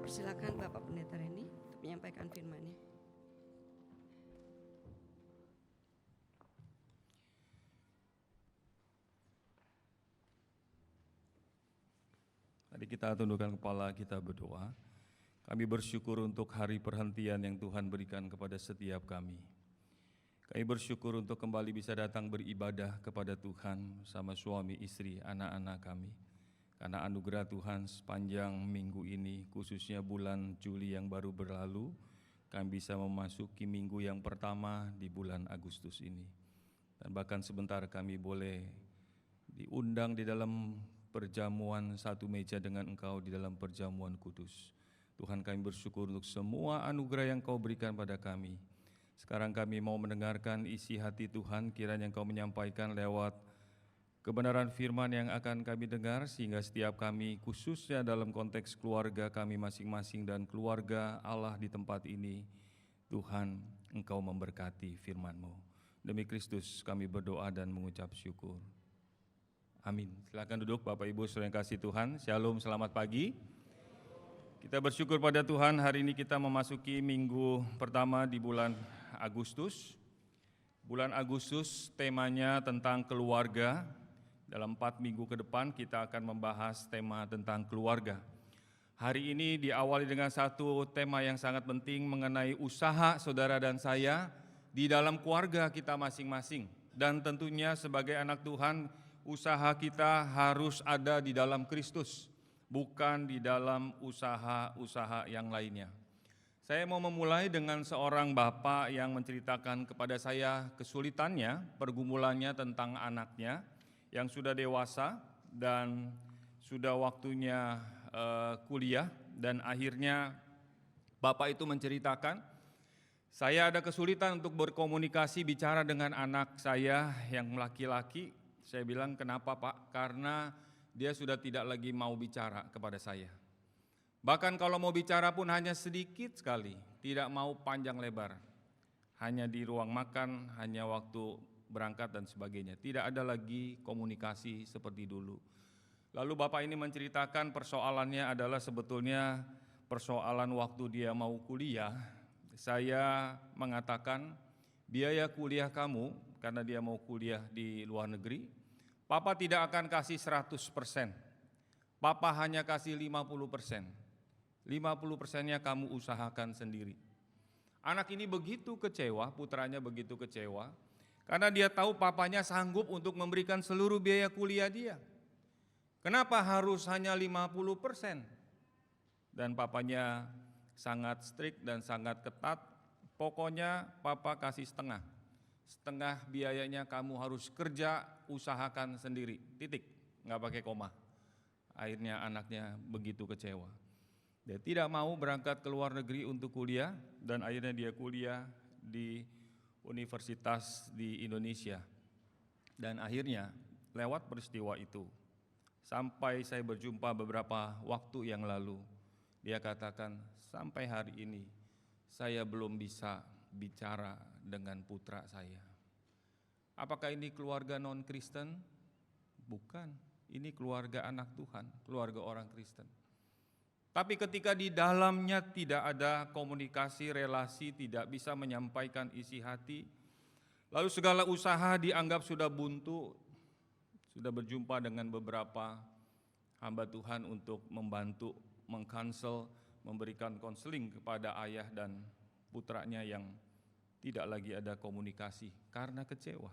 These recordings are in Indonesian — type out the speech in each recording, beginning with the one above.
persilakan Bapak Pendeta Reni untuk menyampaikan firman-Nya. Mari kita tundukkan kepala, kita berdoa. Kami bersyukur untuk hari perhentian yang Tuhan berikan kepada setiap kami. Kami bersyukur untuk kembali bisa datang beribadah kepada Tuhan sama suami, istri, anak-anak kami. Karena anugerah Tuhan sepanjang minggu ini, khususnya bulan Juli yang baru berlalu, kami bisa memasuki minggu yang pertama di bulan Agustus ini. Dan bahkan sebentar kami boleh diundang di dalam perjamuan satu meja dengan Engkau di dalam perjamuan kudus. Tuhan, kami bersyukur untuk semua anugerah yang Kau berikan pada kami. Sekarang kami mau mendengarkan isi hati Tuhan, kiranya Engkau menyampaikan lewat kebenaran firman yang akan kami dengar, sehingga setiap kami, khususnya dalam konteks keluarga kami masing-masing dan keluarga Allah di tempat ini, Tuhan, Engkau memberkati firman-Mu. Demi Kristus kami berdoa dan mengucap syukur. Amin. Silakan duduk Bapak Ibu saudara yang kasih Tuhan. Shalom, selamat pagi. Kita bersyukur pada Tuhan, hari ini kita memasuki minggu pertama di bulan Agustus. Bulan Agustus temanya tentang keluarga. Dalam 4 minggu ke depan kita akan membahas tema tentang keluarga. Hari ini diawali dengan satu tema yang sangat penting mengenai usaha saudara dan saya di dalam keluarga kita masing-masing. Dan tentunya sebagai anak Tuhan, usaha kita harus ada di dalam Kristus, bukan di dalam usaha-usaha yang lainnya. Saya mau memulai dengan seorang bapak yang menceritakan kepada saya kesulitannya, pergumulannya tentang anaknya yang sudah dewasa dan sudah waktunya kuliah, dan akhirnya bapak itu menceritakan, saya ada kesulitan untuk berkomunikasi bicara dengan anak saya yang laki-laki. Saya bilang, kenapa Pak? Karena dia sudah tidak lagi mau bicara kepada saya. Bahkan kalau mau bicara pun hanya sedikit sekali, tidak mau panjang lebar. Hanya di ruang makan, hanya waktu berangkat dan sebagainya. Tidak ada lagi komunikasi seperti dulu. Lalu Bapak ini menceritakan persoalannya adalah sebetulnya persoalan waktu dia mau kuliah. Saya mengatakan biaya kuliah kamu, karena dia mau kuliah di luar negeri, Papa tidak akan kasih 100%. Papa hanya kasih 50%. 50%-nya kamu usahakan sendiri. Anak ini begitu kecewa, putranya begitu kecewa, karena dia tahu papanya sanggup untuk memberikan seluruh biaya kuliah dia. Kenapa harus hanya 50%? Dan papanya sangat strict dan sangat ketat, pokoknya papa kasih setengah. Setengah biayanya kamu harus kerja, usahakan sendiri, titik, nggak pakai koma. Akhirnya anaknya begitu kecewa. Dia tidak mau berangkat ke luar negeri untuk kuliah, dan akhirnya dia kuliah di universitas di Indonesia. Dan akhirnya lewat peristiwa itu, sampai saya berjumpa beberapa waktu yang lalu, dia katakan, sampai hari ini saya belum bisa bicara dengan putra saya. Apakah ini keluarga non-Kristen? Bukan, ini keluarga anak Tuhan, keluarga orang Kristen. Tapi ketika di dalamnya tidak ada komunikasi, relasi, tidak bisa menyampaikan isi hati, lalu segala usaha dianggap sudah buntu. Sudah berjumpa dengan beberapa hamba Tuhan untuk membantu, mengkansel, memberikan konseling kepada ayah dan putranya yang tidak lagi ada komunikasi karena kecewa.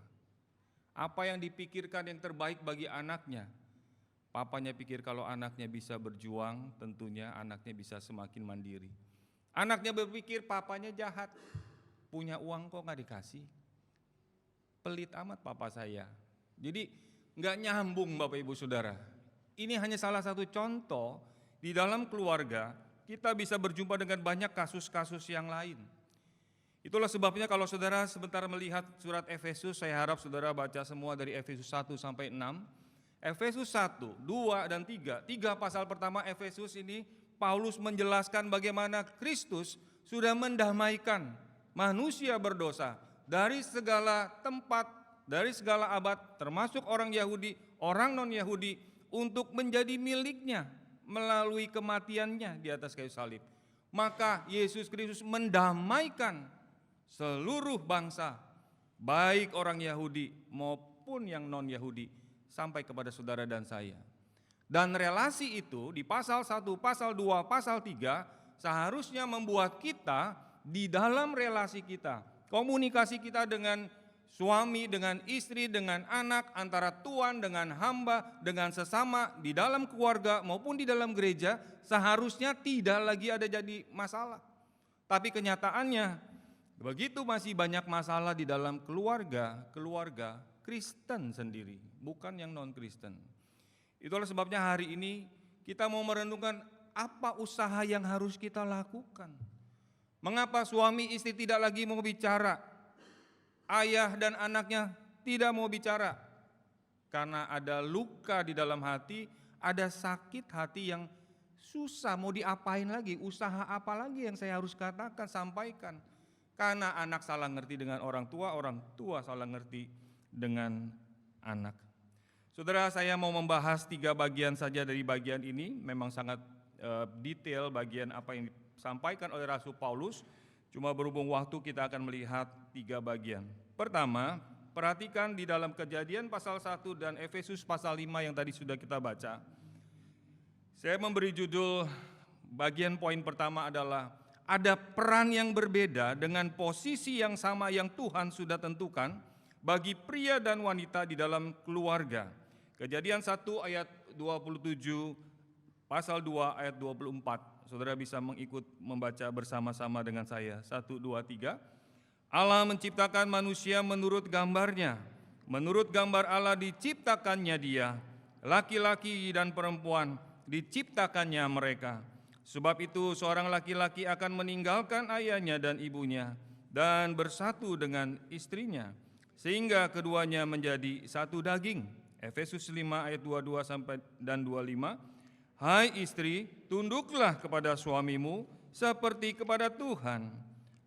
Apa yang dipikirkan yang terbaik bagi anaknya? Papanya pikir kalau anaknya bisa berjuang, tentunya anaknya bisa semakin mandiri. Anaknya berpikir papanya jahat, punya uang kok nggak dikasih. Pelit amat papa saya. Jadi nggak nyambung Bapak Ibu Saudara. Ini hanya salah satu contoh di dalam keluarga kita bisa berjumpa dengan banyak kasus-kasus yang lain. Itulah sebabnya kalau saudara sebentar melihat surat Efesus, saya harap saudara baca semua dari Efesus 1 sampai 6. Efesus 1, 2, dan 3. 3 pasal pertama Efesus ini Paulus menjelaskan bagaimana Kristus sudah mendamaikan manusia berdosa dari segala tempat, dari segala abad, termasuk orang Yahudi, orang non-Yahudi, untuk menjadi miliknya. melalui kematiannya di atas kayu salib. Maka Yesus Kristus mendamaikan seluruh bangsa, baik orang Yahudi maupun yang non-Yahudi, sampai kepada saudara dan saya. Dan relasi itu di pasal 1, pasal 2, pasal 3 seharusnya membuat kita di dalam relasi kita, komunikasi kita dengan suami, dengan istri, dengan anak, antara tuan dengan hamba, dengan sesama, di dalam keluarga maupun di dalam gereja, seharusnya tidak lagi ada jadi masalah. Tapi kenyataannya, begitu masih banyak masalah di dalam keluarga Kristen sendiri, bukan yang non-Kristen. Itulah sebabnya hari ini kita mau merenungkan apa usaha yang harus kita lakukan. Mengapa suami istri tidak lagi mau bicara? Ayah dan anaknya tidak mau bicara karena ada luka di dalam hati, ada sakit hati yang susah mau diapain lagi, usaha apa lagi yang saya harus katakan, sampaikan. Karena anak salah ngerti dengan orang tua salah ngerti dengan anak. Saudara, saya mau membahas 3 bagian saja dari bagian ini, memang sangat detail bagian apa yang disampaikan oleh Rasul Paulus. Cuma berhubung waktu kita akan melihat 3 bagian. Pertama, perhatikan di dalam Kejadian pasal 1 dan Efesus pasal 5 yang tadi sudah kita baca. Saya memberi judul bagian poin pertama adalah ada peran yang berbeda dengan posisi yang sama yang Tuhan sudah tentukan bagi pria dan wanita di dalam keluarga. Kejadian 1 ayat 27, pasal 2 ayat 24. Saudara bisa membaca bersama-sama dengan saya. 1, 2, 3. Allah menciptakan manusia menurut gambarnya. Menurut gambar Allah diciptakannya dia. Laki-laki dan perempuan diciptakannya mereka. Sebab itu seorang laki-laki akan meninggalkan ayahnya dan ibunya dan bersatu dengan istrinya, sehingga keduanya menjadi satu daging. Efesus 5 ayat 22 sampai dan 25. Hai istri, tunduklah kepada suamimu seperti kepada Tuhan.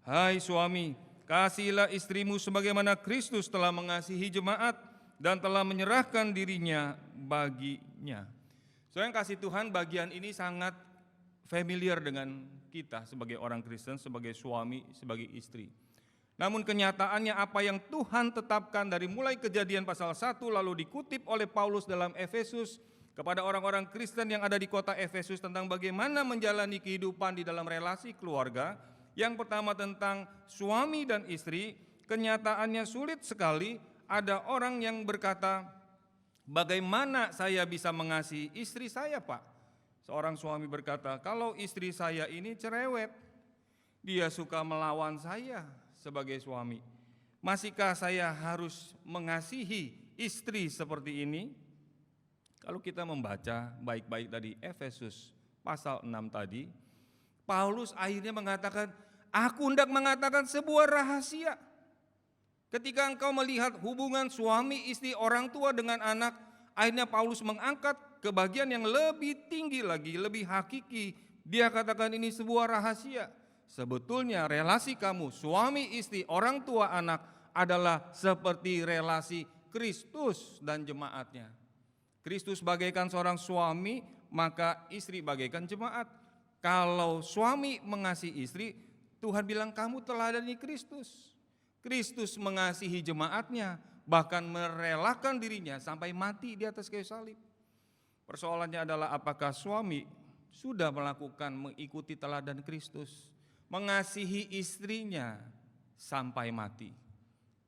Hai suami, kasihilah istrimu sebagaimana Kristus telah mengasihi jemaat dan telah menyerahkan dirinya baginya. Soalnya kasih Tuhan, bagian ini sangat familiar dengan kita sebagai orang Kristen, sebagai suami, sebagai istri. Namun kenyataannya apa yang Tuhan tetapkan dari mulai Kejadian pasal 1 lalu dikutip oleh Paulus dalam Efesus kepada orang-orang Kristen yang ada di kota Efesus tentang bagaimana menjalani kehidupan di dalam relasi keluarga. Yang pertama tentang suami dan istri, kenyataannya sulit sekali. Ada orang yang berkata, bagaimana saya bisa mengasihi istri saya, Pak? Seorang suami berkata, kalau istri saya ini cerewet, dia suka melawan saya sebagai suami. Masihkah saya harus mengasihi istri seperti ini? Kalau kita membaca baik-baik tadi Efesus pasal 6 tadi, Paulus akhirnya mengatakan, aku hendak mengatakan sebuah rahasia. Ketika engkau melihat hubungan suami, istri, orang tua dengan anak, akhirnya Paulus mengangkat ke bagian yang lebih tinggi lagi, lebih hakiki. Dia katakan ini sebuah rahasia. Sebetulnya relasi kamu, suami, istri, orang tua, anak adalah seperti relasi Kristus dan jemaatnya. Kristus bagaikan seorang suami, maka istri bagaikan jemaat. Kalau suami mengasihi istri, Tuhan bilang kamu teladani Kristus. Kristus mengasihi jemaatnya, bahkan merelakan dirinya sampai mati di atas kayu salib. Persoalannya adalah apakah suami sudah mengikuti teladan Kristus, mengasihi istrinya sampai mati,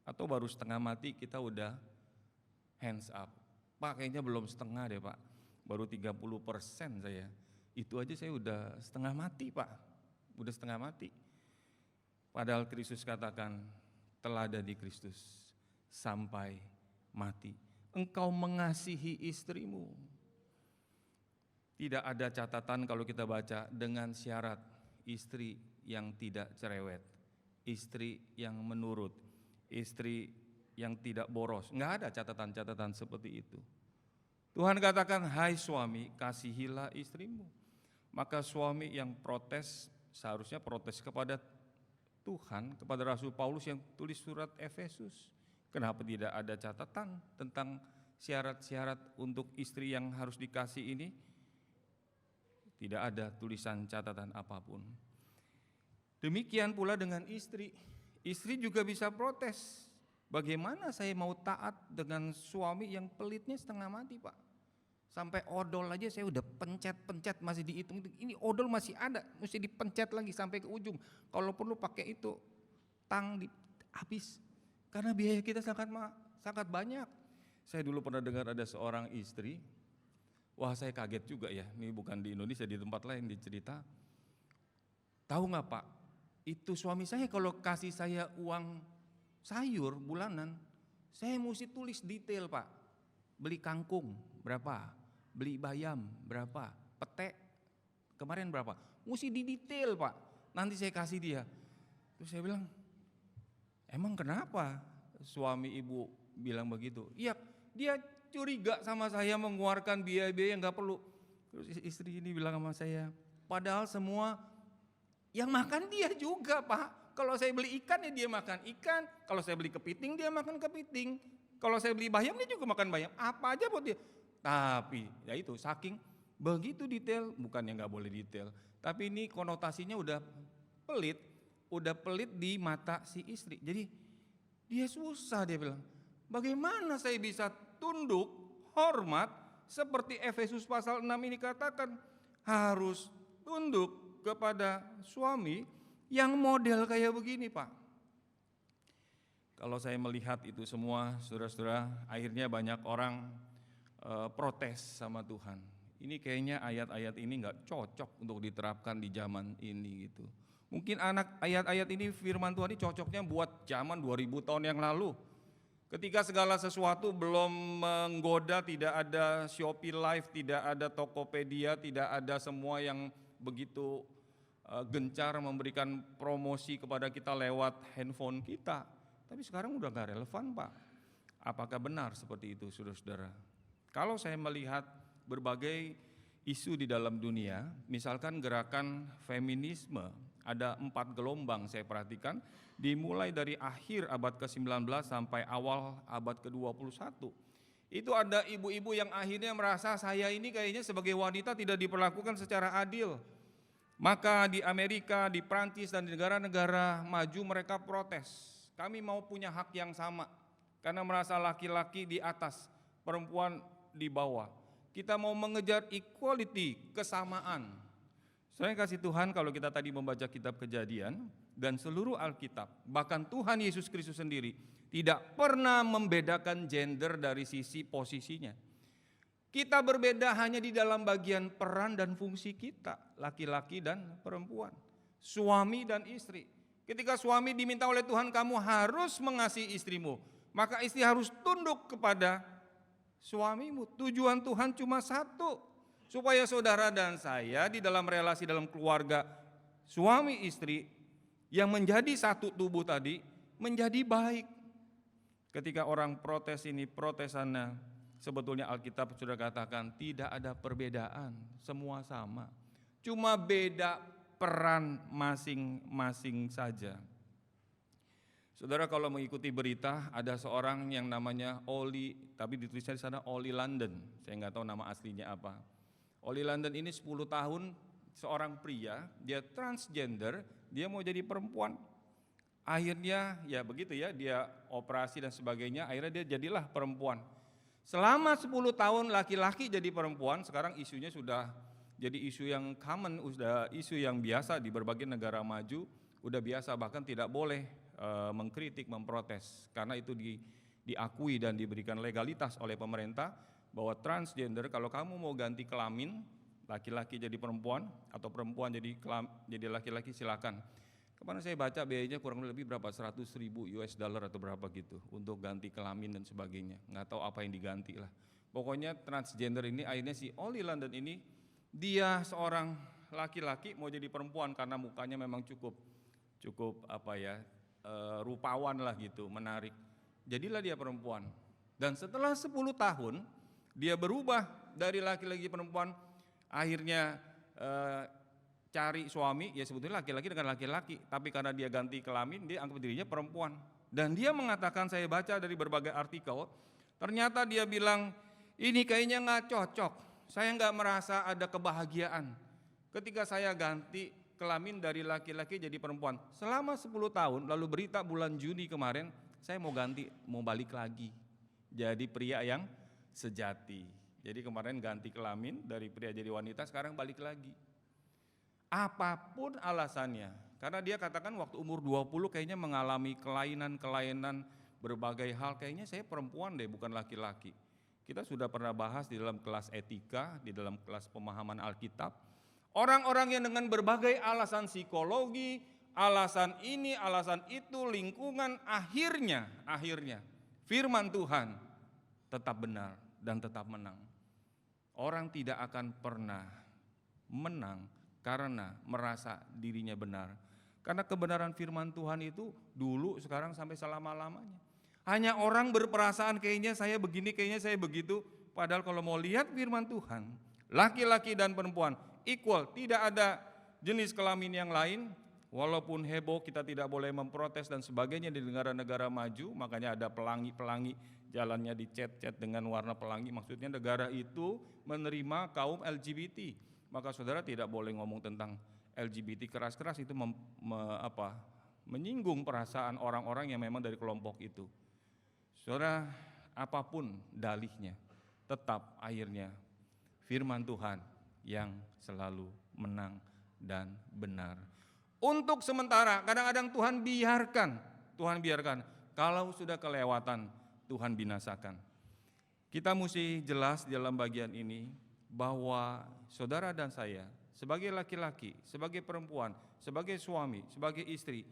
atau baru setengah mati kita udah hands up. Pak, kayaknya belum setengah deh Pak, baru 30% saya. Itu aja saya udah setengah mati Pak, udah setengah mati. Padahal Kristus katakan, teladani Kristus sampai mati. Engkau mengasihi istrimu. Tidak ada catatan kalau kita baca dengan syarat istri yang tidak cerewet, istri yang menurut, istri yang tidak boros. Enggak ada catatan-catatan seperti itu. Tuhan katakan, hai suami, kasihilah istrimu. Maka suami yang protes, seharusnya protes kepada Tuhan, kepada Rasul Paulus yang tulis surat Efesus. Kenapa tidak ada catatan tentang syarat-syarat untuk istri yang harus dikasih ini? tidak ada tulisan catatan apapun. Demikian pula dengan istri. Istri juga bisa protes. Bagaimana saya mau taat dengan suami yang pelitnya setengah mati, Pak? Sampai odol aja saya udah pencet-pencet masih dihitung. Ini odol masih ada, mesti dipencet lagi sampai ke ujung. Kalau perlu pakai itu habis. Karena biaya kita sangat banyak. Saya dulu pernah dengar ada seorang istri, wah saya kaget juga ya, ini bukan di Indonesia, di tempat lain dicerita. Tahu nggak Pak, itu suami saya kalau kasih saya uang sayur bulanan, saya mesti tulis detail Pak. Beli kangkung berapa, beli bayam berapa, pete kemarin berapa, mesti didetail Pak. Nanti saya kasih dia. Terus saya bilang, emang kenapa suami ibu bilang begitu? Iya, dia curiga sama saya mengeluarkan biaya-biaya yang gak perlu. Terus istri ini bilang sama saya, padahal semua yang makan dia juga Pak. Kalau saya beli ikan ya dia makan ikan, kalau saya beli kepiting dia makan kepiting, kalau saya beli bayam dia juga makan bayam, apa aja buat dia. Tapi ya itu saking begitu detail, bukan yang gak boleh detail, tapi ini konotasinya udah pelit di mata si istri. Jadi dia susah, dia bilang, bagaimana saya bisa tunduk, hormat, seperti Efesus pasal 6 ini katakan, harus tunduk kepada suami yang model kayak begini Pak. Kalau saya melihat itu semua, saudara-saudara, akhirnya banyak orang protes sama Tuhan. Ini kayaknya ayat-ayat ini gak cocok untuk diterapkan di zaman ini gitu. Mungkin ayat-ayat ini firman Tuhan ini cocoknya buat zaman 2000 tahun yang lalu. Ketika segala sesuatu belum menggoda, tidak ada Shopee Live, tidak ada Tokopedia, tidak ada semua yang begitu gencar memberikan promosi kepada kita lewat handphone kita. Tapi sekarang udah gak relevan Pak. Apakah benar seperti itu saudara-saudara? Kalau saya melihat berbagai isu di dalam dunia, misalkan gerakan feminisme, ada 4 gelombang saya perhatikan, dimulai dari akhir abad ke-19 sampai awal abad ke-21. Itu ada ibu-ibu yang akhirnya merasa saya ini kayaknya sebagai wanita tidak diperlakukan secara adil. Maka di Amerika, di Prancis dan di negara-negara maju mereka protes. Kami mau punya hak yang sama, karena merasa laki-laki di atas, perempuan di bawah. Kita mau mengejar equality, kesamaan. Saya kasih Tuhan kalau kita tadi membaca kitab Kejadian dan seluruh Alkitab, bahkan Tuhan Yesus Kristus sendiri tidak pernah membedakan gender dari sisi posisinya. Kita berbeda hanya di dalam bagian peran dan fungsi kita, laki-laki dan perempuan, suami dan istri. Ketika suami diminta oleh Tuhan, kamu harus mengasihi istrimu, maka istri harus tunduk kepada suamimu. Tujuan Tuhan cuma satu, supaya saudara dan saya di dalam relasi dalam keluarga suami istri yang menjadi satu tubuh tadi menjadi baik. Ketika orang protes ini, protes sana, sebetulnya Alkitab sudah katakan tidak ada perbedaan, semua sama. Cuma beda peran masing-masing saja. Saudara kalau mengikuti berita, ada seorang yang namanya Oli, tapi ditulisnya di sana Oli London. Saya nggak tahu nama aslinya apa. Oli London ini 10 tahun seorang pria, dia transgender, dia mau jadi perempuan. Akhirnya ya begitu ya, dia operasi dan sebagainya, akhirnya dia jadilah perempuan. Selama 10 tahun laki-laki jadi perempuan, sekarang isunya sudah jadi isu yang common, sudah isu yang biasa di berbagai negara maju, udah biasa, bahkan tidak boleh mengkritik, memprotes, karena itu diakui dan diberikan legalitas oleh pemerintah bahwa transgender, kalau kamu mau ganti kelamin, laki-laki jadi perempuan atau perempuan jadi laki-laki, silakan. Kemarin saya baca biayanya kurang lebih berapa, 100.000 US dollar atau berapa gitu untuk ganti kelamin dan sebagainya. Nggak tahu apa yang diganti lah. Pokoknya transgender ini akhirnya si Oli London ini, dia seorang laki-laki mau jadi perempuan karena mukanya memang cukup rupawan lah gitu, menarik. Jadilah dia perempuan. Dan setelah 10 tahun dia berubah dari laki-laki perempuan, akhirnya cari suami, ya sebetulnya laki-laki dengan laki-laki, tapi karena dia ganti kelamin, dia anggap dirinya perempuan. Dan dia mengatakan, saya baca dari berbagai artikel, ternyata dia bilang, ini kayaknya nggak cocok, saya nggak merasa ada kebahagiaan. ketika saya ganti kelamin dari laki-laki jadi perempuan selama 10 tahun, lalu berita bulan Juni kemarin saya mau ganti, mau balik lagi jadi pria yang sejati. Jadi kemarin ganti kelamin dari pria jadi wanita, sekarang balik lagi. Apapun alasannya, karena dia katakan waktu umur 20 kayaknya mengalami kelainan-kelainan berbagai hal, kayaknya saya perempuan deh bukan laki-laki. Kita sudah pernah bahas di dalam kelas etika, di dalam kelas pemahaman Alkitab. Orang-orang yang dengan berbagai alasan psikologi, alasan ini, alasan itu, lingkungan, akhirnya firman Tuhan tetap benar dan tetap menang. Orang tidak akan pernah menang karena merasa dirinya benar. Karena kebenaran firman Tuhan itu dulu, sekarang, sampai selama-lamanya. Hanya orang berperasaan kayaknya saya begini, kayaknya saya begitu. Padahal kalau mau lihat firman Tuhan, laki-laki dan perempuan equal, tidak ada jenis kelamin yang lain. Walaupun heboh, kita tidak boleh memprotes dan sebagainya di negara-negara maju, makanya ada pelangi-pelangi, jalannya dicat-cat dengan warna pelangi, maksudnya negara itu menerima kaum LGBT. Maka saudara tidak boleh ngomong tentang LGBT keras-keras, itu menyinggung perasaan orang-orang yang memang dari kelompok itu. Saudara, apapun dalihnya, tetap akhirnya firman Tuhan yang selalu menang dan benar. Untuk sementara, kadang-kadang Tuhan biarkan. Kalau sudah kelewatan, Tuhan binasakan. Kita mesti jelas dalam bagian ini bahwa saudara dan saya sebagai laki-laki, sebagai perempuan, sebagai suami, sebagai istri,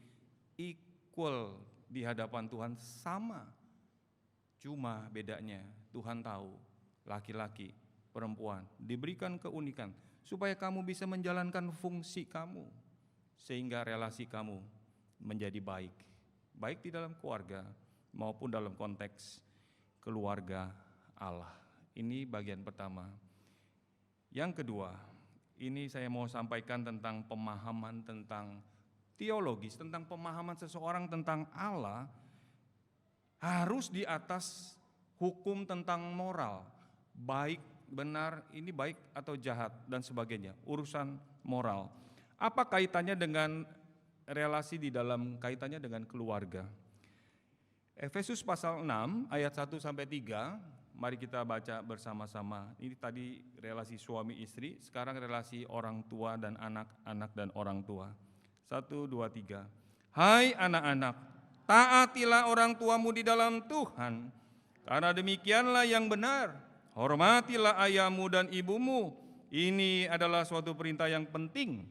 equal di hadapan Tuhan, sama. Cuma bedanya Tuhan tahu laki-laki, perempuan diberikan keunikan supaya kamu bisa menjalankan fungsi kamu, sehingga relasi kamu menjadi baik. Baik di dalam keluarga maupun dalam konteks keluarga Allah. Ini bagian pertama. Yang kedua, ini saya mau sampaikan tentang pemahaman tentang teologis, tentang pemahaman seseorang tentang Allah harus di atas hukum tentang moral, baik, benar, ini baik atau jahat dan sebagainya, urusan moral. Apa kaitannya dengan relasi di dalam kaitannya dengan keluarga? Efesus pasal 6 ayat 1 sampai 3, mari kita baca bersama-sama. Ini tadi relasi suami istri, sekarang relasi orang tua dan anak-anak dan orang tua. 1, 2, 3. Hai anak-anak, taatilah orang tuamu di dalam Tuhan, karena demikianlah yang benar. Hormatilah ayahmu dan ibumu. Ini adalah suatu perintah yang penting.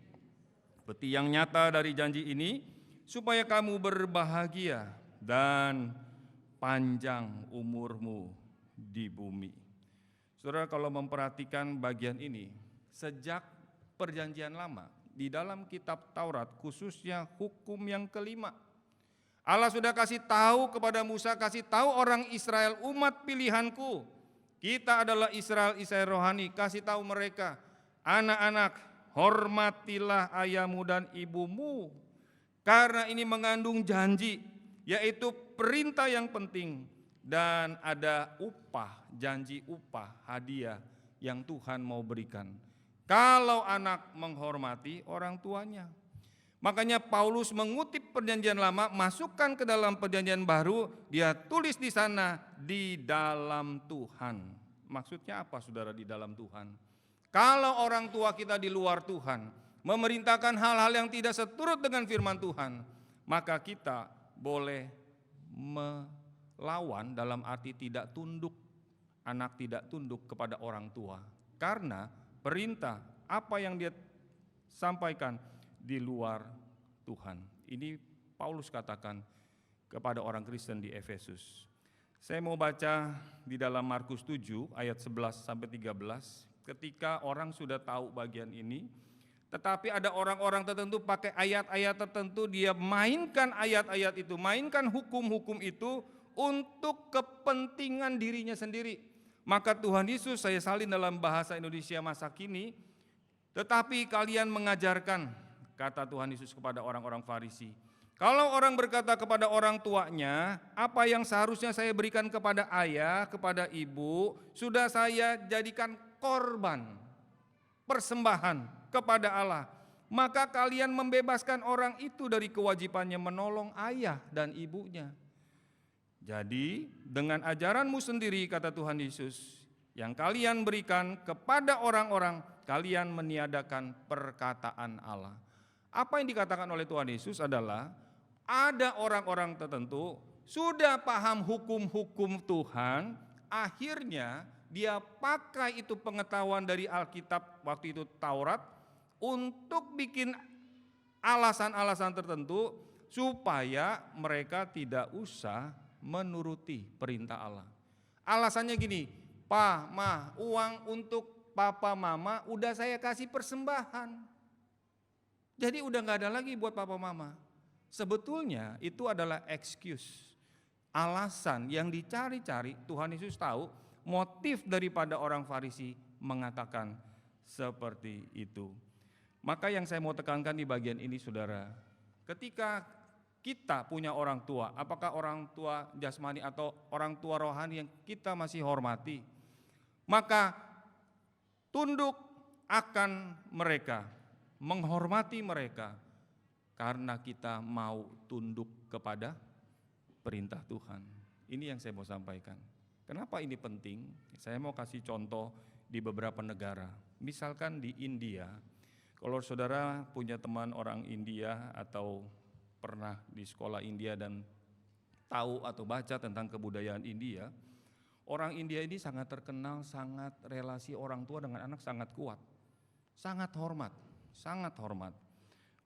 Bukti yang nyata dari janji ini, supaya kamu berbahagia dan panjang umurmu di bumi. Saudara, kalau memperhatikan bagian ini, sejak perjanjian lama, di dalam kitab Taurat, khususnya hukum yang kelima, Allah sudah kasih tahu kepada Musa, kasih tahu orang Israel, umat pilihanku, kita adalah Israel rohani, kasih tahu mereka, anak-anak, hormatilah ayahmu dan ibumu, karena ini mengandung janji, yaitu perintah yang penting, dan ada upah, janji upah, hadiah yang Tuhan mau berikan kalau anak menghormati orang tuanya. Makanya Paulus mengutip perjanjian lama, masukkan ke dalam perjanjian baru, dia tulis di sana, di dalam Tuhan. Maksudnya apa saudara di dalam Tuhan? Kalau orang tua kita di luar Tuhan memerintahkan hal-hal yang tidak seturut dengan firman Tuhan, maka kita boleh melawan, dalam arti tidak tunduk, anak tidak tunduk kepada orang tua. Karena perintah apa yang dia sampaikan di luar Tuhan. Ini Paulus katakan kepada orang Kristen di Efesus. Saya mau baca di dalam Markus 7 ayat 11 sampai 13. Ketika orang sudah tahu bagian ini, tetapi ada orang-orang tertentu pakai ayat-ayat tertentu, dia mainkan ayat-ayat itu, mainkan hukum-hukum itu untuk kepentingan dirinya sendiri. Maka Tuhan Yesus, saya salin dalam bahasa Indonesia masa kini, tetapi kalian mengajarkan, kata Tuhan Yesus kepada orang-orang Farisi, kalau orang berkata kepada orang tuanya, apa yang seharusnya saya berikan kepada ayah, kepada ibu, sudah saya jadikan korban, persembahan kepada Allah, maka kalian membebaskan orang itu dari kewajibannya menolong ayah dan ibunya. Jadi dengan ajaranmu sendiri, kata Tuhan Yesus, yang kalian berikan kepada orang-orang, kalian meniadakan perkataan Allah. Apa yang dikatakan oleh Tuhan Yesus adalah ada orang-orang tertentu sudah paham hukum-hukum Tuhan, akhirnya dia pakai itu pengetahuan dari Alkitab, waktu itu Taurat, untuk bikin alasan-alasan tertentu supaya mereka tidak usah menuruti perintah Allah. Alasannya gini, "Pa, Ma, uang untuk papa mama udah saya kasih persembahan. Jadi udah gak ada lagi buat papa mama." Sebetulnya itu adalah excuse, alasan yang dicari-cari. Tuhan Yesus tahu motif daripada orang Farisi mengatakan seperti itu. Maka yang saya mau tekankan di bagian ini, saudara, ketika kita punya orang tua, apakah orang tua jasmani atau orang tua rohani yang kita masih hormati, maka tunduk akan mereka, menghormati mereka, karena kita mau tunduk kepada perintah Tuhan. Ini yang saya mau sampaikan. Kenapa ini penting? Saya mau kasih contoh di beberapa negara. Misalkan di India, kalau saudara punya teman orang India atau pernah di sekolah India dan tahu atau baca tentang kebudayaan India, orang India ini sangat terkenal, sangat relasi orang tua dengan anak sangat kuat, sangat hormat, sangat hormat.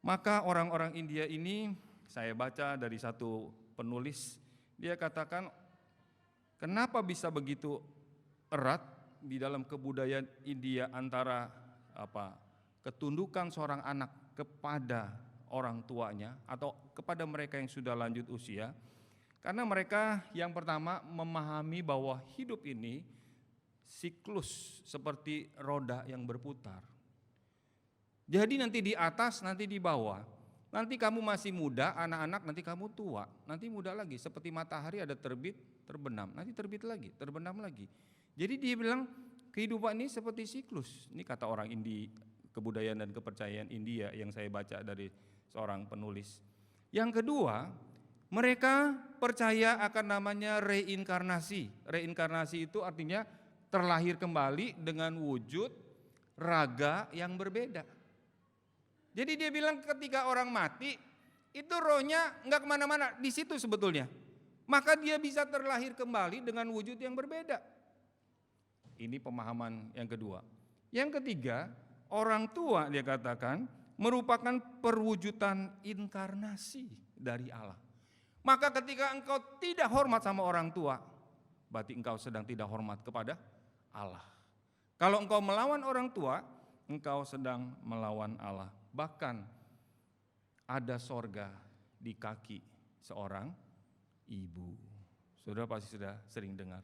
Maka orang-orang India ini, saya baca dari satu penulis, dia katakan kenapa bisa begitu erat di dalam kebudayaan India antara ketundukan seorang anak kepada orang tuanya atau kepada mereka yang sudah lanjut usia. Karena mereka yang pertama memahami bahwa hidup ini siklus seperti roda yang berputar. Jadi nanti di atas, nanti di bawah. Nanti kamu masih muda, anak-anak, nanti kamu tua, nanti muda lagi. Seperti matahari ada terbit, terbenam, nanti terbit lagi, terbenam lagi. Jadi dia bilang kehidupan ini seperti siklus. Ini kata orang kebudayaan dan kepercayaan India yang saya baca dari seorang penulis. Yang kedua, mereka percaya akan namanya reinkarnasi. Reinkarnasi itu artinya terlahir kembali dengan wujud raga yang berbeda. Jadi dia bilang ketika orang mati, itu rohnya enggak kemana-mana, di situ sebetulnya. Maka dia bisa terlahir kembali dengan wujud yang berbeda. Ini pemahaman yang kedua. Yang ketiga, orang tua dia katakan merupakan perwujudan inkarnasi dari Allah. Maka ketika engkau tidak hormat sama orang tua, berarti engkau sedang tidak hormat kepada Allah. Kalau engkau melawan orang tua, engkau sedang melawan Allah. Bahkan ada sorga di kaki seorang ibu. Saudara pasti sudah sering dengar.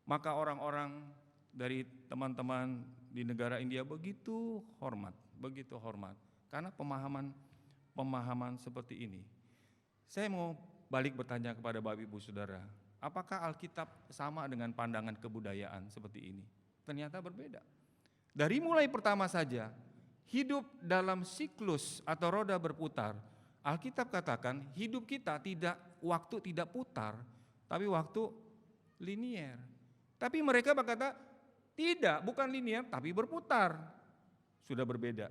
Maka orang-orang dari teman-teman di negara India begitu hormat. Karena pemahaman seperti ini. Saya mau balik bertanya kepada Bapak Ibu Saudara, apakah Alkitab sama dengan pandangan kebudayaan seperti ini? Ternyata berbeda. Dari mulai pertama saja, hidup dalam siklus atau roda berputar, Alkitab katakan hidup kita waktu tidak putar, tapi waktu linier. Tapi mereka berkata, tidak, bukan linier, tapi berputar. Sudah berbeda.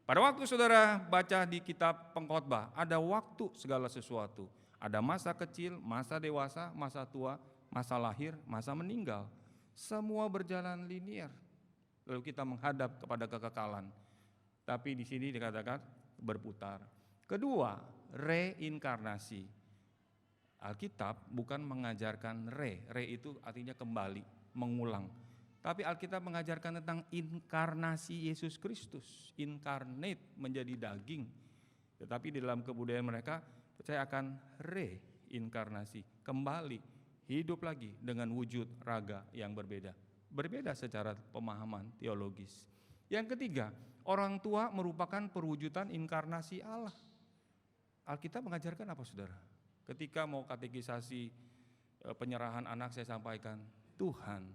Pada waktu saudara baca di kitab Pengkhotbah, ada waktu segala sesuatu. Ada masa kecil, masa dewasa, masa tua, masa lahir, masa meninggal. Semua berjalan linier. Lalu kita menghadap kepada kekekalan. Tapi di sini dikatakan berputar. Kedua, reinkarnasi. Alkitab bukan mengajarkan re itu artinya kembali, mengulang. Tapi Alkitab mengajarkan tentang inkarnasi Yesus Kristus, incarnate, menjadi daging. Tetapi di dalam kebudayaan mereka percaya akan reinkarnasi, kembali hidup lagi dengan wujud raga yang berbeda. Berbeda secara pemahaman teologis. Yang ketiga, orang tua merupakan perwujudan inkarnasi Allah. Alkitab mengajarkan apa saudara? Ketika mau katekisasi penyerahan anak saya sampaikan, Tuhan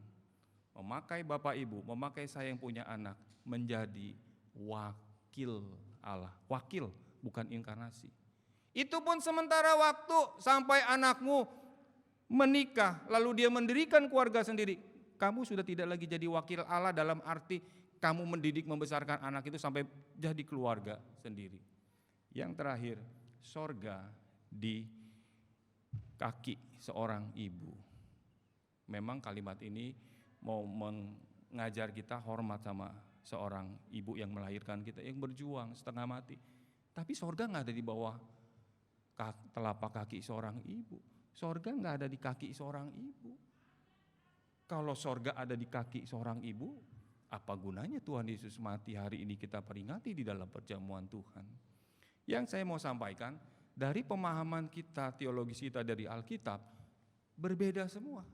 memakai Bapak Ibu, memakai saya yang punya anak menjadi wakil Allah. Wakil, bukan inkarnasi. Itu pun sementara waktu sampai anakmu menikah, lalu dia mendirikan keluarga sendiri. Kamu sudah tidak lagi jadi wakil Allah dalam arti kamu mendidik membesarkan anak itu sampai jadi keluarga sendiri. Yang terakhir, sorga di kaki seorang ibu. Memang kalimat ini mau mengajar kita hormat sama seorang ibu yang melahirkan kita, yang berjuang setengah mati. Tapi sorga gak ada di bawah telapak kaki seorang ibu. Sorga gak ada di kaki seorang ibu. Kalau sorga ada di kaki seorang ibu, apa gunanya Tuhan Yesus mati hari ini kita peringati di dalam perjamuan Tuhan? Yang saya mau sampaikan, dari pemahaman kita, teologis kita dari Alkitab, berbeda semua.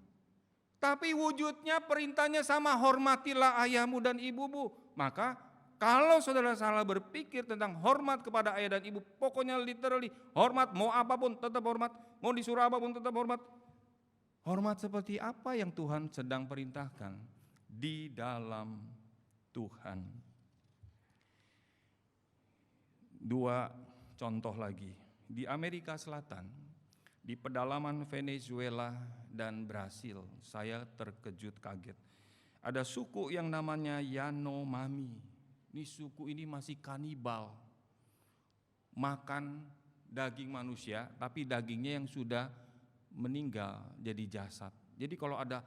Tapi wujudnya perintahnya sama, hormatilah ayahmu dan ibumu. Maka kalau saudara salah berpikir tentang hormat kepada ayah dan ibu, pokoknya literally hormat, mau apapun tetap hormat, mau disuruh apapun tetap hormat. Hormat seperti apa yang Tuhan sedang perintahkan di dalam Tuhan. Dua contoh lagi. Di Amerika Selatan, di pedalaman Venezuela dan Brasil, saya terkejut kaget. Ada suku yang namanya Yanomami. Ini suku ini masih kanibal, makan daging manusia, tapi dagingnya yang sudah meninggal jadi jasad. Jadi kalau ada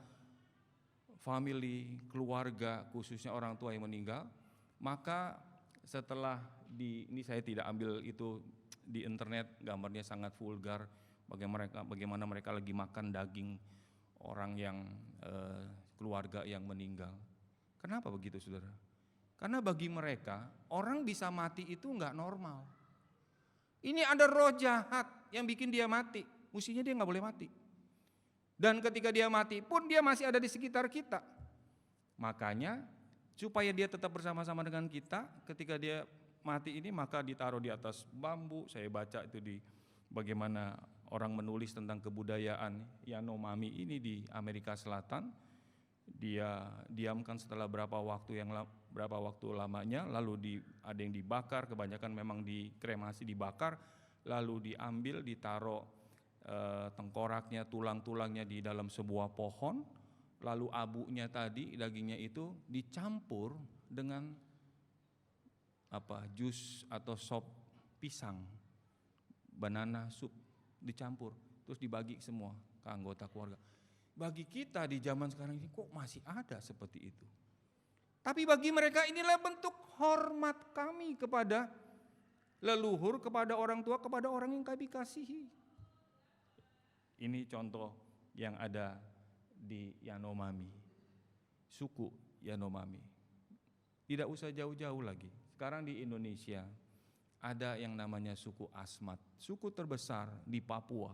family, keluarga, khususnya orang tua yang meninggal, maka setelah ini saya tidak ambil itu di internet, gambarnya sangat vulgar, bagaimana mereka lagi makan daging orang yang keluarga yang meninggal. Kenapa begitu, saudara? Karena bagi mereka, orang bisa mati itu enggak normal. Ini ada roh jahat yang bikin dia mati, mestinya dia enggak boleh mati. Dan ketika dia mati pun dia masih ada di sekitar kita. Makanya supaya dia tetap bersama-sama dengan kita, ketika dia mati ini maka ditaruh di atas bambu. Saya baca itu di bagaimana orang menulis tentang kebudayaan Yanomami ini di Amerika Selatan. Dia diamkan setelah berapa waktu lamanya, lalu ada yang dibakar, kebanyakan memang dikremasi, dibakar, lalu diambil, ditaruh tengkoraknya, tulang-tulangnya di dalam sebuah pohon, lalu abunya tadi, dagingnya itu dicampur dengan jus atau sop pisang, banana soup, dicampur, terus dibagi semua ke anggota keluarga. Bagi kita di zaman sekarang ini kok masih ada seperti itu. Tapi bagi mereka inilah bentuk hormat kami kepada leluhur, kepada orang tua, kepada orang yang kami kasihi. Ini contoh yang ada di Yanomami, suku Yanomami. Tidak usah jauh-jauh lagi. Sekarang di Indonesia ada yang namanya suku Asmat, suku terbesar di Papua.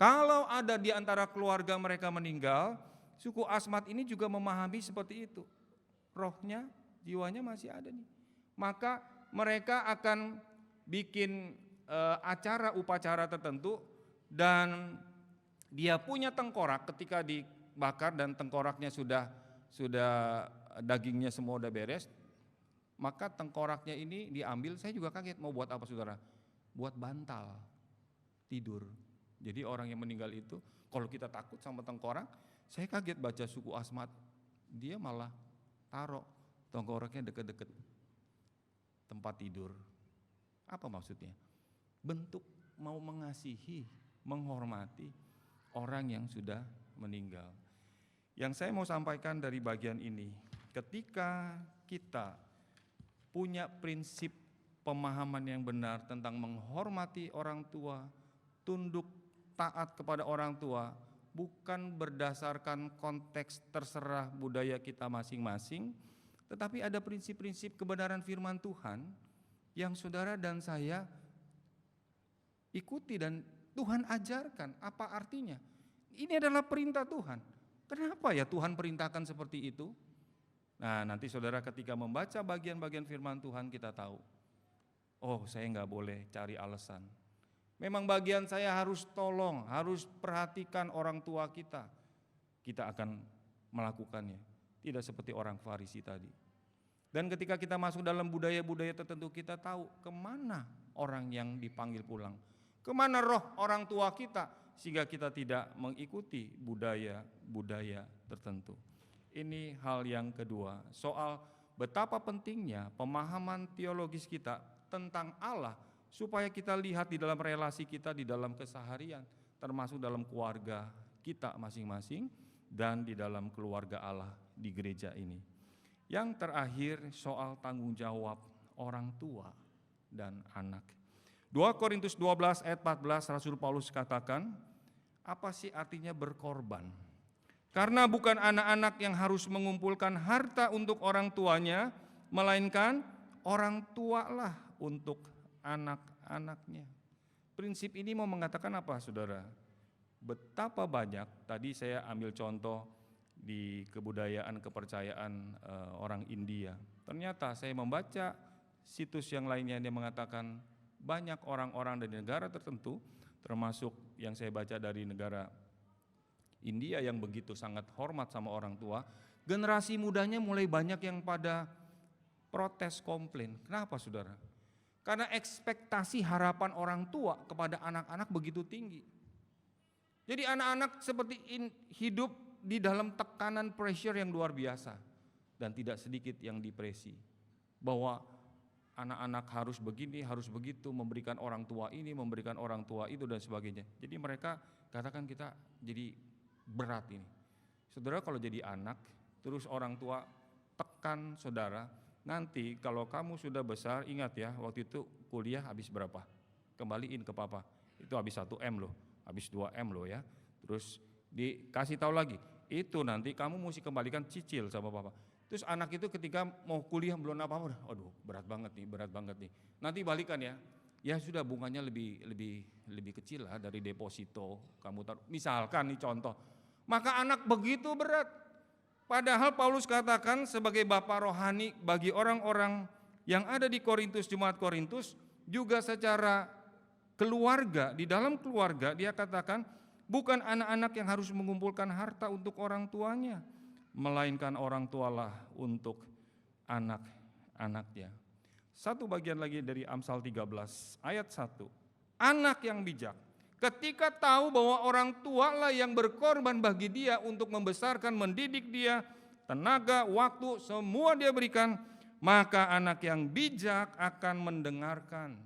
Kalau ada di antara keluarga mereka meninggal, suku Asmat ini juga memahami seperti itu. Rohnya, jiwanya masih ada nih. Maka mereka akan bikin acara upacara tertentu dan dia punya tengkorak ketika dibakar dan tengkoraknya sudah dagingnya semua udah beres. Maka tengkoraknya ini diambil, saya juga kaget mau buat apa, saudara? Buat bantal tidur. Jadi orang yang meninggal itu, kalau kita takut sama tengkorak, saya kaget baca suku Asmat, dia malah taruh tengkoraknya deket-deket tempat tidur. Apa maksudnya? Bentuk mau mengasihi, menghormati orang yang sudah meninggal. Yang saya mau sampaikan dari bagian ini, ketika kita punya prinsip pemahaman yang benar tentang menghormati orang tua, tunduk taat kepada orang tua, bukan berdasarkan konteks terserah budaya kita masing-masing, tetapi ada prinsip-prinsip kebenaran firman Tuhan yang saudara dan saya ikuti dan Tuhan ajarkan. Apa artinya? Ini adalah perintah Tuhan. Kenapa ya Tuhan perintahkan seperti itu? Nah, nanti saudara ketika membaca bagian-bagian firman Tuhan kita tahu, oh saya enggak boleh cari alasan. Memang bagian saya harus tolong, harus perhatikan orang tua kita. Kita akan melakukannya. Tidak seperti orang Farisi tadi. Dan ketika kita masuk dalam budaya-budaya tertentu, kita tahu kemana orang yang dipanggil pulang, kemana roh orang tua kita, sehingga kita tidak mengikuti budaya-budaya tertentu. Ini hal yang kedua, soal betapa pentingnya pemahaman teologis kita tentang Allah, supaya kita lihat di dalam relasi kita, di dalam keseharian, termasuk dalam keluarga kita masing-masing, dan di dalam keluarga Allah di gereja ini. Yang terakhir, soal tanggung jawab orang tua dan anak. 2 Korintus 12 ayat 14, Rasul Paulus katakan, apa sih artinya berkorban? Karena bukan anak-anak yang harus mengumpulkan harta untuk orang tuanya, melainkan orang tualah untuk anak-anaknya. Prinsip ini mau mengatakan apa, saudara? Betapa banyak, tadi saya ambil contoh di kebudayaan kepercayaan orang India. Ternyata saya membaca situs yang lainnya, dia mengatakan banyak orang-orang dari negara tertentu, termasuk yang saya baca dari negara India yang begitu sangat hormat sama orang tua, generasi mudanya mulai banyak yang pada protes, komplain. Kenapa, saudara? Karena ekspektasi harapan orang tua kepada anak-anak begitu tinggi. Jadi anak-anak seperti hidup di dalam tekanan pressure yang luar biasa, dan tidak sedikit yang depresi, bahwa anak-anak harus begini, harus begitu, memberikan orang tua ini, memberikan orang tua itu, dan sebagainya. Jadi mereka katakan kita jadi berat ini. Saudara, kalau jadi anak, terus orang tua tekan saudara, nanti kalau kamu sudah besar, ingat ya, waktu itu kuliah habis berapa? Kembaliin ke papa, itu habis 1M loh, habis 2M loh ya. Terus dikasih tahu lagi, itu nanti kamu mesti kembalikan cicil sama papa. Terus anak itu ketika mau kuliah belum apa-apa, aduh berat banget nih. Nanti balikan ya, ya sudah bunganya lebih kecil lah dari deposito kamu taruh. Misalkan nih contoh, maka anak begitu berat. Padahal Paulus katakan sebagai bapa rohani bagi orang-orang yang ada di Korintus, jemaat Korintus, juga secara keluarga, di dalam keluarga dia katakan, bukan anak-anak yang harus mengumpulkan harta untuk orang tuanya, melainkan orang tualah untuk anak-anaknya. Satu bagian lagi dari Amsal 13 ayat 1. Anak yang bijak, ketika tahu bahwa orang tualah yang berkorban bagi dia untuk membesarkan, mendidik dia, tenaga, waktu, semua dia berikan, maka anak yang bijak akan mendengarkan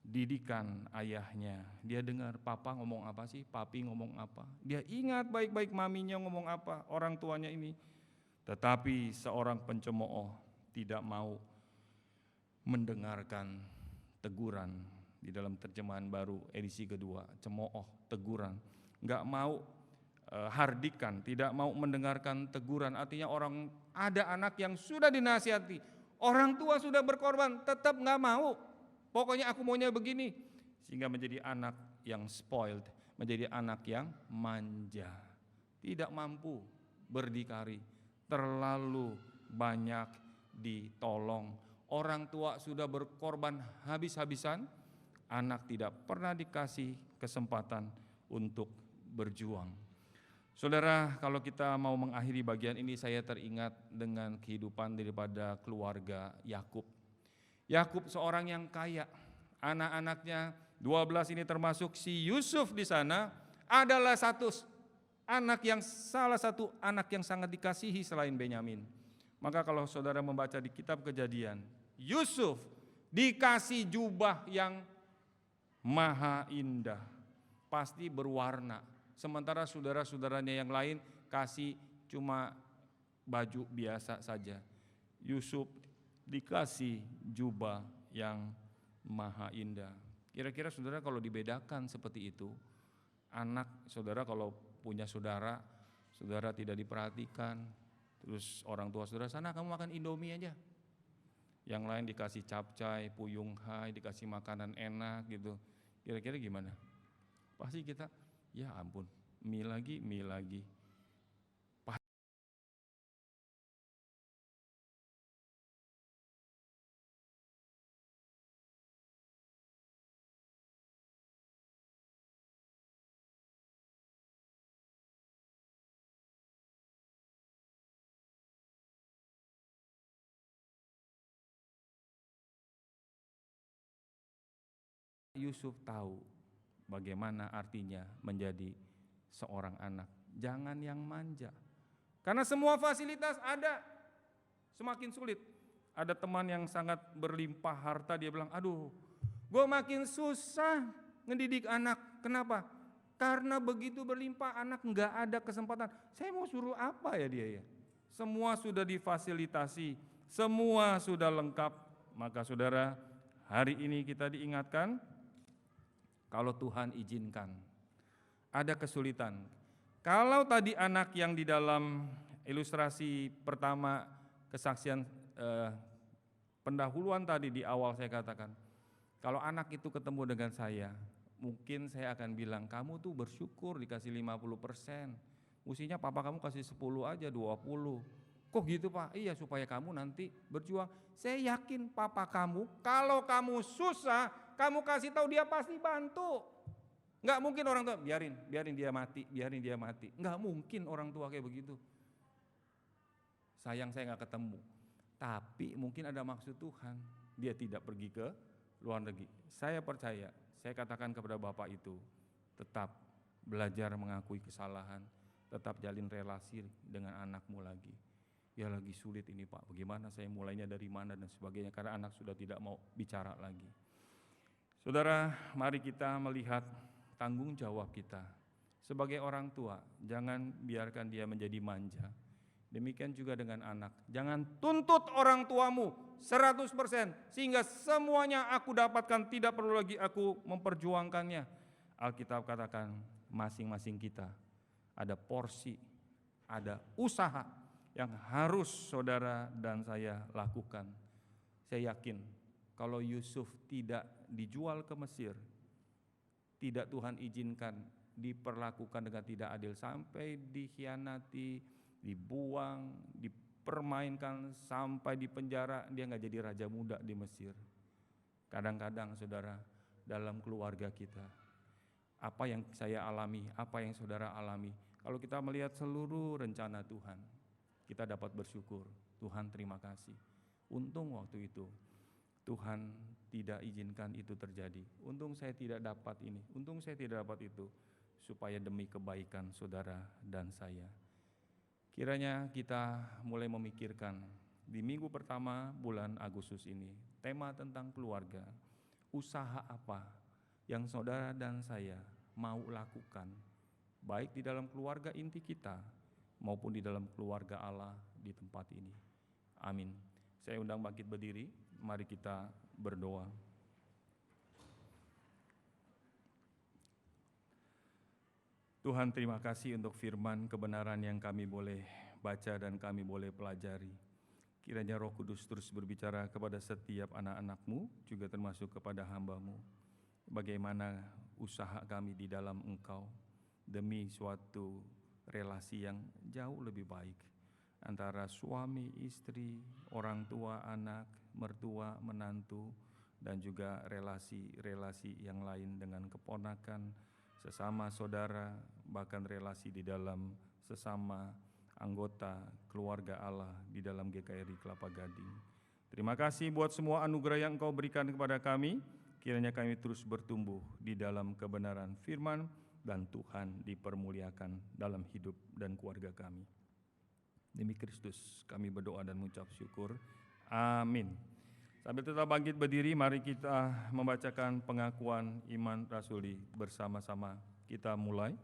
didikan ayahnya. Dia dengar papa ngomong apa sih, papi ngomong apa. Dia ingat baik-baik maminya ngomong apa, orang tuanya ini. Tetapi seorang pencemooh tidak mau mendengarkan teguran. Di dalam terjemahan baru edisi kedua, cemooh, teguran. Enggak mau hardikan, tidak mau mendengarkan teguran. Artinya ada anak yang sudah dinasihati, orang tua sudah berkorban, tetap enggak mau. Pokoknya aku maunya begini, sehingga menjadi anak yang spoiled, menjadi anak yang manja, tidak mampu berdikari, terlalu banyak ditolong. Orang tua sudah berkorban habis-habisan, anak tidak pernah dikasih kesempatan untuk berjuang. Saudara, kalau kita mau mengakhiri bagian ini, saya teringat dengan kehidupan daripada keluarga Yakub. Yakub seorang yang kaya, anak-anaknya 12 ini termasuk si Yusuf di sana adalah salah satu anak yang sangat dikasihi selain Benyamin. Maka kalau saudara membaca di kitab Kejadian, Yusuf dikasih jubah yang maha indah, pasti berwarna. Sementara saudara-saudaranya yang lain kasih cuma baju biasa saja. Yusuf dikasih jubah yang maha indah. Kira-kira saudara kalau dibedakan seperti itu, anak saudara kalau punya saudara tidak diperhatikan, terus orang tua saudara, sana kamu makan Indomie aja. Yang lain dikasih capcay, puyung hai, dikasih makanan enak gitu. Kira-kira gimana? Pasti kita, ya ampun, mie lagi. Yusuf tahu bagaimana artinya menjadi seorang anak. Jangan yang manja. Karena semua fasilitas ada, semakin sulit. Ada teman yang sangat berlimpah harta, dia bilang, aduh, gue makin susah ngedidik anak. Kenapa? Karena begitu berlimpah anak nggak ada kesempatan. Saya mau suruh apa ya dia ya? Semua sudah difasilitasi, semua sudah lengkap. Maka saudara, hari ini kita diingatkan, kalau Tuhan izinkan, ada kesulitan. Kalau tadi anak yang di dalam ilustrasi pertama kesaksian pendahuluan tadi di awal saya katakan, kalau anak itu ketemu dengan saya, mungkin saya akan bilang, kamu tuh bersyukur dikasih 50%. Mestinya papa kamu kasih 10 aja, 20. Kok gitu Pak? Iya, supaya kamu nanti berjuang. Saya yakin papa kamu, kalau kamu susah, kamu kasih tahu dia pasti bantu. Enggak mungkin orang tua, biarin dia mati. Enggak mungkin orang tua kayak begitu. Sayang saya enggak ketemu. Tapi mungkin ada maksud Tuhan, dia tidak pergi ke luar negeri. Saya percaya, saya katakan kepada bapak itu, tetap belajar mengakui kesalahan, tetap jalin relasi dengan anakmu lagi. Ya lagi sulit ini Pak, bagaimana saya mulainya dari mana dan sebagainya, karena anak sudah tidak mau bicara lagi. Saudara, mari kita melihat tanggung jawab kita sebagai orang tua. Jangan biarkan dia menjadi manja. Demikian juga dengan anak. Jangan tuntut orang tuamu 100% sehingga semuanya aku dapatkan, tidak perlu lagi aku memperjuangkannya. Alkitab katakan masing-masing kita ada porsi, ada usaha yang harus saudara dan saya lakukan. Saya yakin kalau Yusuf tidak dijual ke Mesir, tidak Tuhan izinkan diperlakukan dengan tidak adil, sampai dikhianati, dibuang, dipermainkan, sampai di penjara, dia nggak jadi raja muda di Mesir. Kadang-kadang saudara, dalam keluarga kita, apa yang saya alami, apa yang saudara alami, kalau kita melihat seluruh rencana Tuhan, kita dapat bersyukur. Tuhan terima kasih. Untung waktu itu Tuhan tidak izinkan itu terjadi. Untung saya tidak dapat ini, untung saya tidak dapat itu, supaya demi kebaikan saudara dan saya. Kiranya kita mulai memikirkan di minggu pertama bulan Agustus ini, tema tentang keluarga. Usaha apa yang saudara dan saya mau lakukan, baik di dalam keluarga inti kita maupun di dalam keluarga Allah di tempat ini. Amin. Saya undang bangkit berdiri, mari kita berdoa. Tuhan, terima kasih untuk firman kebenaran yang kami boleh baca dan kami boleh pelajari. Kiranya Roh Kudus terus berbicara kepada setiap anak-anak-Mu, juga termasuk kepada hamba-Mu. Bagaimana usaha kami di dalam Engkau demi suatu relasi yang jauh lebih baik antara suami, istri, orang tua, anak, mertua, menantu, dan juga relasi-relasi yang lain dengan keponakan, sesama saudara, bahkan relasi di dalam sesama anggota keluarga Allah di dalam GKRI Kelapa Gading. Terima kasih buat semua anugerah yang Engkau berikan kepada kami. Kiranya kami terus bertumbuh di dalam kebenaran firman dan Tuhan dipermuliakan dalam hidup dan keluarga kami. Demi Kristus kami berdoa dan mengucap syukur. Amin. Sambil tetap bangkit berdiri, mari kita membacakan pengakuan iman rasuli bersama-sama. Kita mulai.